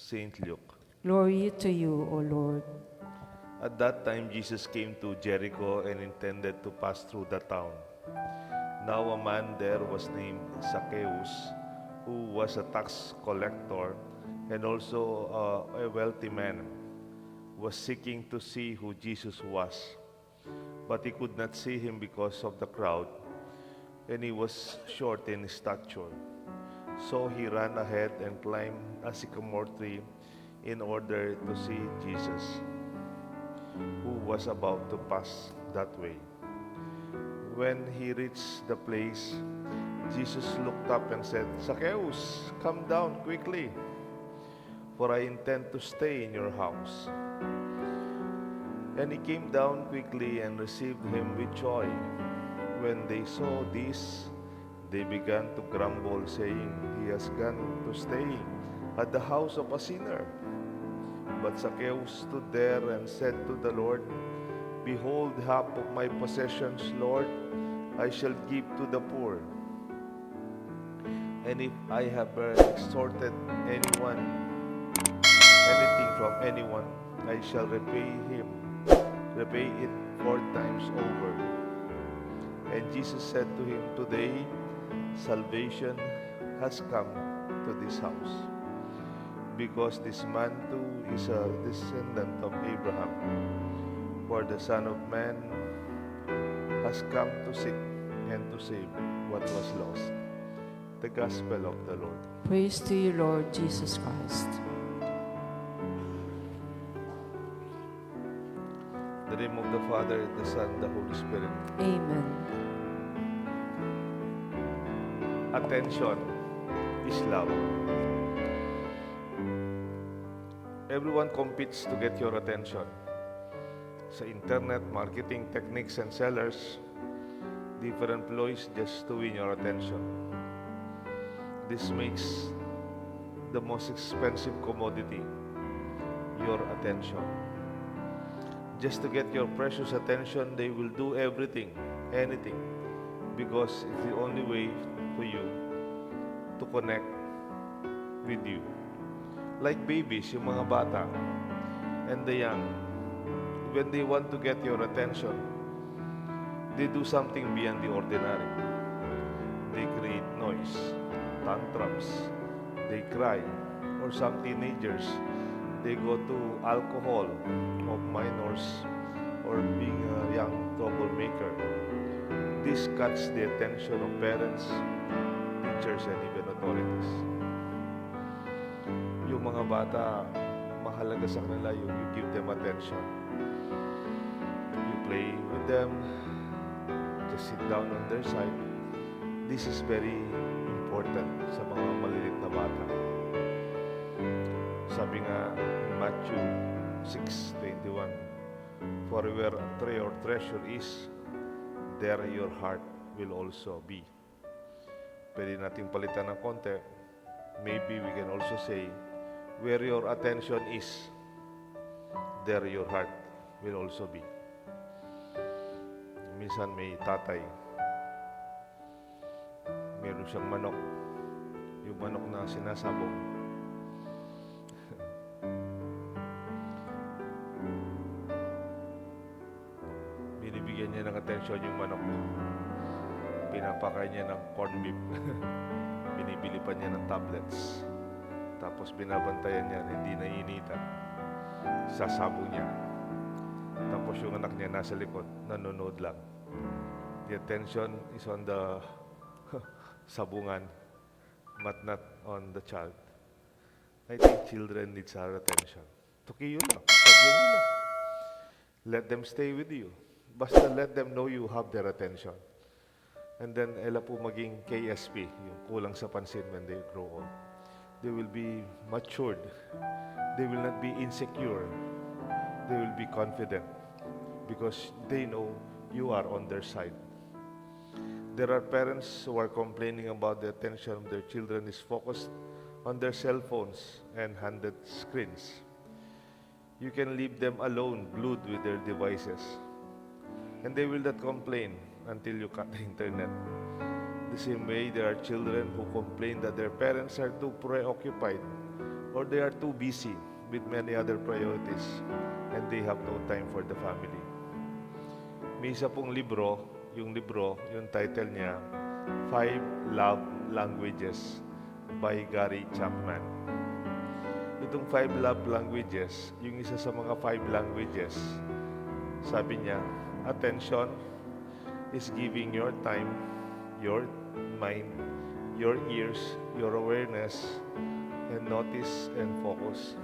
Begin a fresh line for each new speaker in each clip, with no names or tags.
Saint Luke.
Glory to you, O Lord.
At that time, Jesus came to Jericho and intended to pass through the town. Now a man there was named Zacchaeus, who was a tax collector and also a wealthy man, was seeking to see who Jesus was. But he could not see him because of the crowd, and he was short in stature. So he ran ahead and climbed a sycamore tree in order to see Jesus, who was about to pass that way. When he reached the place, Jesus looked up and said, "Zacchaeus, come down quickly, for I intend to stay in your house." And he came down quickly and received him with joy. When they saw this, they began to grumble, saying, "He has gone to stay at the house of a sinner." But Zacchaeus stood there and said to the Lord, "Behold, half of my possessions, Lord, I shall give to the poor. And if I have extorted anything from anyone, I shall repay it 4 times over." And Jesus said to him, "Today salvation has come to this house, because this man too is a descendant of Abraham. For the Son of Man has come to seek and to save what was lost." The Gospel of the Lord.
Praise to you, Lord Jesus Christ.
In the name of the Father, the Son, the Holy Spirit.
Amen.
Attention is love. Everyone competes to get your attention. Sa internet, marketing techniques and sellers, different employees just to win your attention. This makes the most expensive commodity, your attention. Just to get your precious attention, they will do everything, anything, because it's the only way for you to connect with you. Like babies, yung mga bata, and the young, when they want to get your attention, they do something beyond the ordinary. They create noise, tantrums, they cry, or some teenagers, they go to alcohol of minors or being a young troublemaker. This catches the attention of parents, teachers, and even authorities. Yung mga bata, mahalaga sa kanila yung you give them attention. You play with them, just sit down on their side. This is very important sa mga maliliit na bata. Sabi nga in Matthew 6:21, "For where your treasure is, there your heart will also be." Pwede nating palitan ng konti. Maybe we can also say, where your attention is, there your heart will also be. Minsan may tatay, meron siyang manok. Yung manok na sinasabong. Binibigyan niya ng atensyon yung manok. Pinapakain niya ng corned beef. Binibili pa niya ng tablets. Tapos binabantayan niya, hindi naiinitan. Sasabong niya. Tapos yung anak niya nasa likod, nanonood lang. The attention is on the sabungan, but not on the child. I think children needs our attention. Tukiyo lang. Sabihin nyo lang. Let them stay with you. Basta let them know you have their attention. And then, ela po maging KSP, yung kulang sa pansin when they grow old. They will be matured. They will not be insecure. They will be confident because they know you are on their side. There are parents who are complaining about the attention of their children is focused on their cell phones and handed screens. You can leave them alone, glued with their devices, and they will not complain until you cut the internet. The same way, there are children who complain that their parents are too preoccupied or they are too busy with many other priorities and they have no time for the family. May isa pong libro, yung title niya, 5 Love Languages by Gary Chapman. Itong 5 love languages, yung isa sa mga 5 languages, sabi niya, attention is giving your time, your mind, your ears, your awareness, and notice and focus.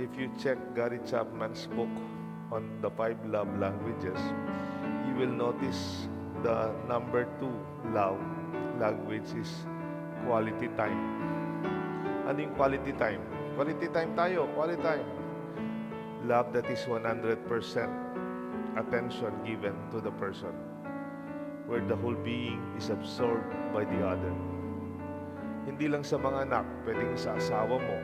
If you check Gary Chapman's book on the 5 love languages, you will notice the number 2 love language is quality time. Ano yung quality time? Quality time tayo, quality time. Love that is 100% attention given to the person, where the whole being is absorbed by the other. Hindi lang sa mga anak, pwedeng sa asawa mo,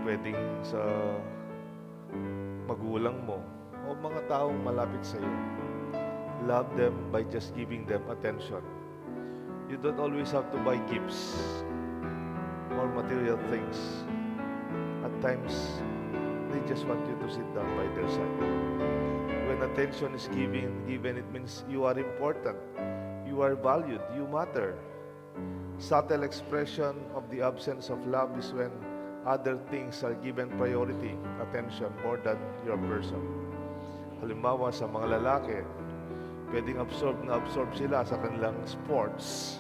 pwedeng sa magulang mo, o mga taong malapit sa iyo. Love them by just giving them attention. You don't always have to buy gifts or material things. At times, they just want you to sit down by their side. When attention is given, it means you are important, you are valued, you matter. Subtle expression of the absence of love is when other things are given priority, attention, more than your person. Halimbawa, sa mga lalaki, pwedeng absorb sila sa kanilang sports,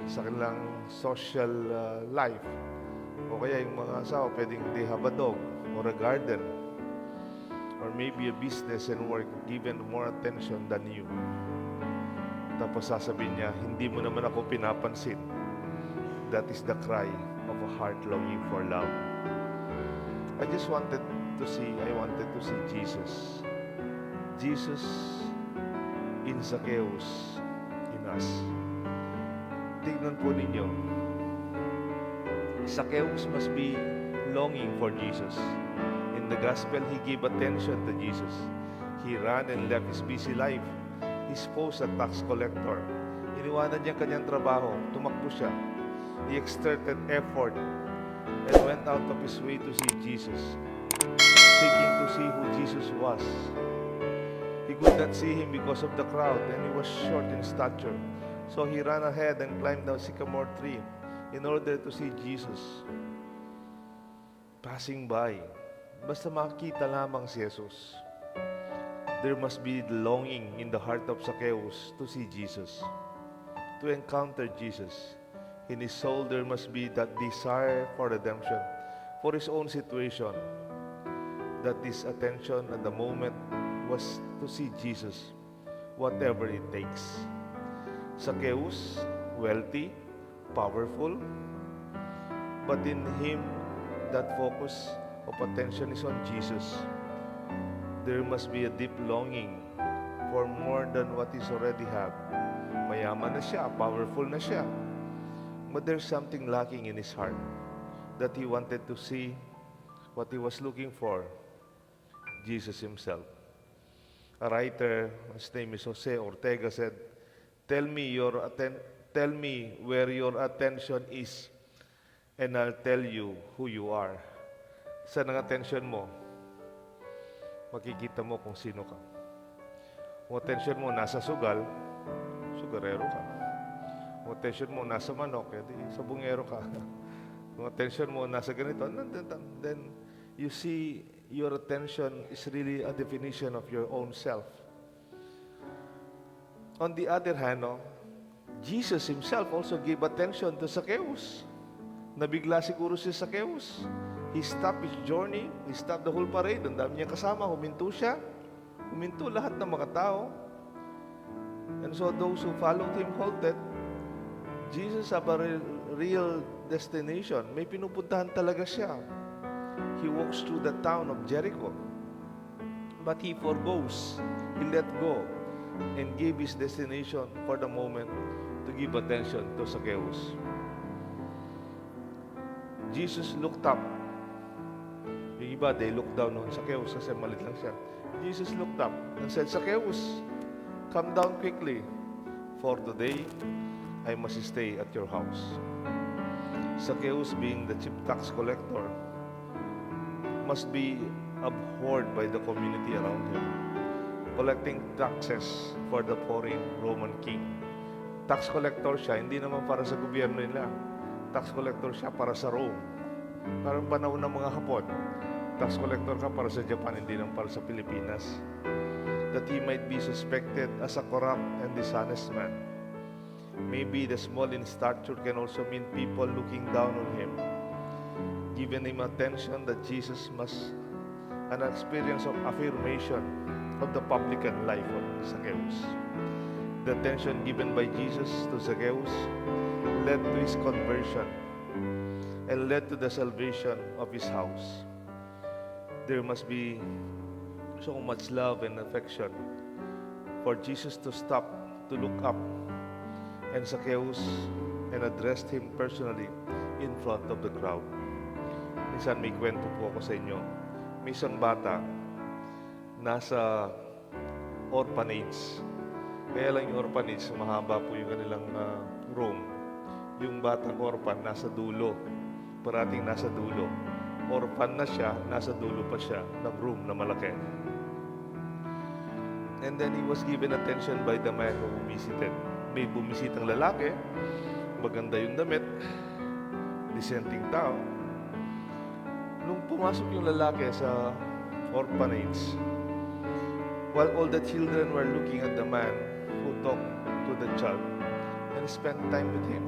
sa kanilang social life. O kaya yung mga asawa, pwedeng they have a dog or a garden or maybe a business and work given more attention than you. Tapos sasabihin niya, hindi mo naman ako pinapansin. That is the cry of a heart longing for love. I wanted to see Jesus. Jesus in Zacchaeus, in us. Tignan po ninyo, Zacchaeus must be longing for Jesus. In the gospel, he gave attention to Jesus. He ran and left his busy life. He posed a tax collector. Iniwanan niya kanyang trabaho. Tumakbo siya. He exerted effort and went out of his way to see Jesus, seeking to see who Jesus was. He could not see him because of the crowd, and he was short in stature. So he ran ahead and climbed the sycamore tree in order to see Jesus. Passing by, basta makita lamang si Jesus. There must be longing in the heart of Zacchaeus to see Jesus, to encounter Jesus. In his soul, there must be that desire for redemption, for his own situation. That his attention at the moment was to see Jesus, whatever it takes. Zacchaeus, wealthy, powerful, but in him, that focus of attention is on Jesus. There must be a deep longing for more than what he already have. Mayaman na siya, powerful na siya. But there's something lacking in his heart that he wanted to see what he was looking for, Jesus himself. A writer, his name is Jose Ortega, said, Tell me where your attention is, and I'll tell you who you are. Saan ang attention mo? Makikita mo kung sino ka. Kung attention mo nasa sugal, sugarero ka. Kung attention mo nasa manok, edi sabungero ka. Kung attention mo nasa ganito, then you see your attention is really a definition of your own self. On the other hand, Jesus himself also gave attention to Zacchaeus. Nabigla siguro si Zacchaeus. He stopped his journey. He stopped the whole parade. Ang dami niya kasama. Huminto siya. Huminto lahat ng mga tao. And so those who followed him halted. Jesus have a real destination. May pinupuntahan talaga siya. He walks through the town of Jericho. But he forgoes. He let go and gave his destination for the moment to give attention to Zacchaeus. Jesus looked up. Yung iba, they looked down on Zacchaeus kasi malit lang siya. Jesus looked up and said, Zacchaeus, come down quickly, for today I must stay at your house. Zacchaeus, being the chief tax collector, must be abhorred by the community around him, collecting taxes for the foreign Roman king. Tax collector siya, hindi naman para sa gobyerno nila. Tax collector siya para sa Rome. Parang panahon ng mga Hapon. Tax collector ka para sa Japan, hindi naman para sa Pilipinas. That he might be suspected as a corrupt and dishonest man. Maybe the small in stature can also mean people looking down on him, giving him attention that Jesus must an experience of affirmation of the publican life of Zacchaeus. The attention given by Jesus to Zacchaeus led to his conversion and led to the salvation of his house. There must be so much love and affection for Jesus to stop, to look up, and Zacchaeus and addressed him personally in front of the crowd. Minsan may kwento po ako sa inyo. May isang bata nasa orphanage. Kaya lang yung orphanage, mahaba po yung kanilang room. Yung batang orphan nasa dulo. Parating nasa dulo. Orphan na siya, nasa dulo pa siya ng room na malaki. And then he was given attention by the man who visited. May bumisitang lalaki, maganda yung damit, dissenting tao. Nung pumasok yung lalaki sa orphanage, while all the children were looking at the man who talked to the child and spent time with him.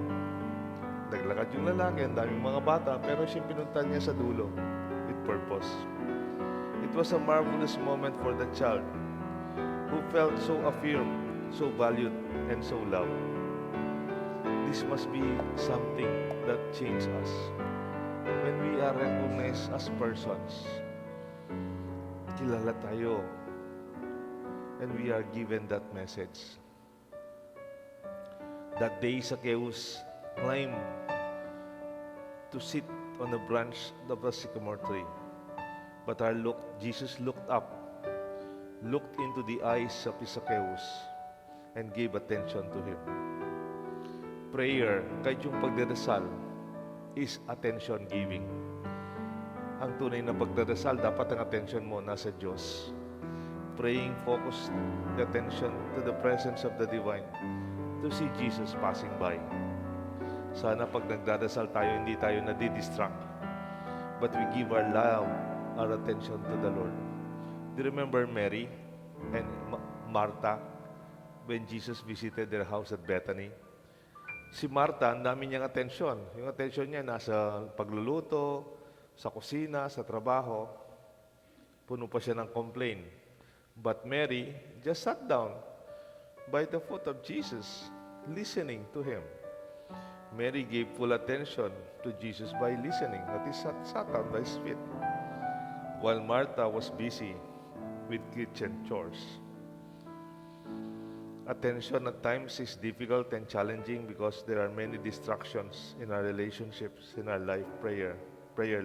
Naglakad yung lalaki, ang daming mga bata, pero siya pinuntan niya sa dulo with purpose. It was a marvelous moment for the child who felt so affirmed, so valued, and so loved. This must be something that changes us. When we are recognized as persons, kilala tayo, and we are given that message. That day, Zacchaeus climbed to sit on the branch of the sycamore tree. But Jesus looked up, looked into the eyes of Zacchaeus, and gave attention to him. Prayer, kahit yung pagdadasal, is attention giving. Ang tunay na pagdadasal, dapat ang attention mo nasa Diyos. Praying, focus the attention to the presence of the divine, to see Jesus passing by. Sana pag nagdadasal tayo, hindi tayo nadidistract, but we give our love, our attention to the Lord. Do you remember Mary and Martha when Jesus visited their house at Bethany? Si Martha, ang dami niyang atensyon. Yung atensyon niya nasa pagluluto, sa kusina, sa trabaho. Puno pa siya ng complaint. But Mary just sat down by the foot of Jesus, listening to him. Mary gave full attention to Jesus by listening. That is, sat down by his feet. While Martha was busy with kitchen chores. Attention at times is difficult and challenging because there are many distractions in our relationships, in our life, prayer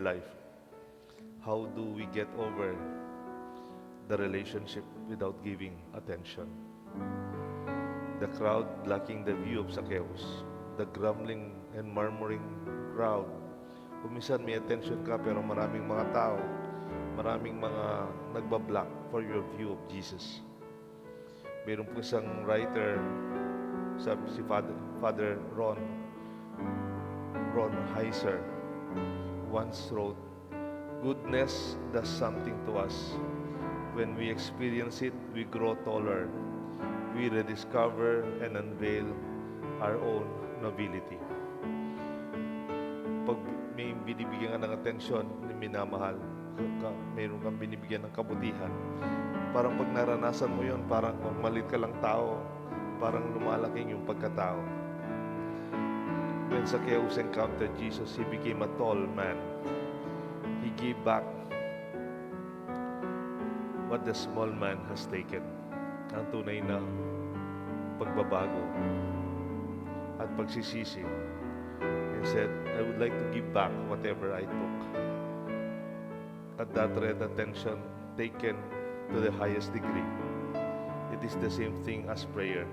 life. How do we get over the relationship without giving attention? The crowd lacking the view of Zacchaeus, the grumbling and murmuring crowd. Kuminsan may attention ka pero maraming mga tao, maraming mga nagbablock for your view of Jesus. Mayroon po isang writer, si Father Ron Heiser, once wrote, "Goodness does something to us. When we experience it, we grow taller. We rediscover and unveil our own nobility." Pag may binibigyan ka ng atensyon, minamahal, mayroon kang binibigyan ng kabutihan, parang pag naranasan mo yun, parang malit ka lang tao, parang lumalaking yung pagkatao. When Zacchaeus encountered Jesus, he became a tall man. He gave back what the small man has taken. Ang tunay na pagbabago at pagsisisi. He said, "I would like to give back whatever I took." At that red attention taken to the highest degree. It is the same thing as prayer.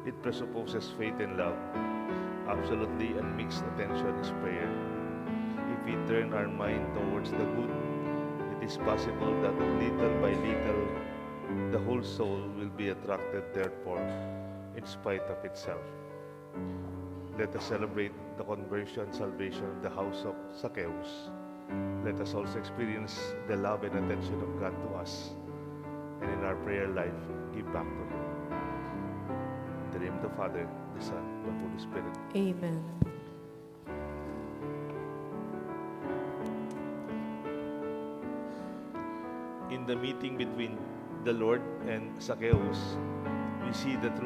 It presupposes faith and love. absolutely unmixed attention is prayer. If we turn our mind towards the good, it is possible that little by little, the whole soul will be attracted therefore, in spite of itself. Let us celebrate the conversion and salvation of the house of Zacchaeus. Let us also experience the love and attention of God to us, and in our prayer life, give back to Him. In the name of the Father, the Son, and the Holy Spirit.
Amen.
In the meeting between the Lord and Zacchaeus, we see the true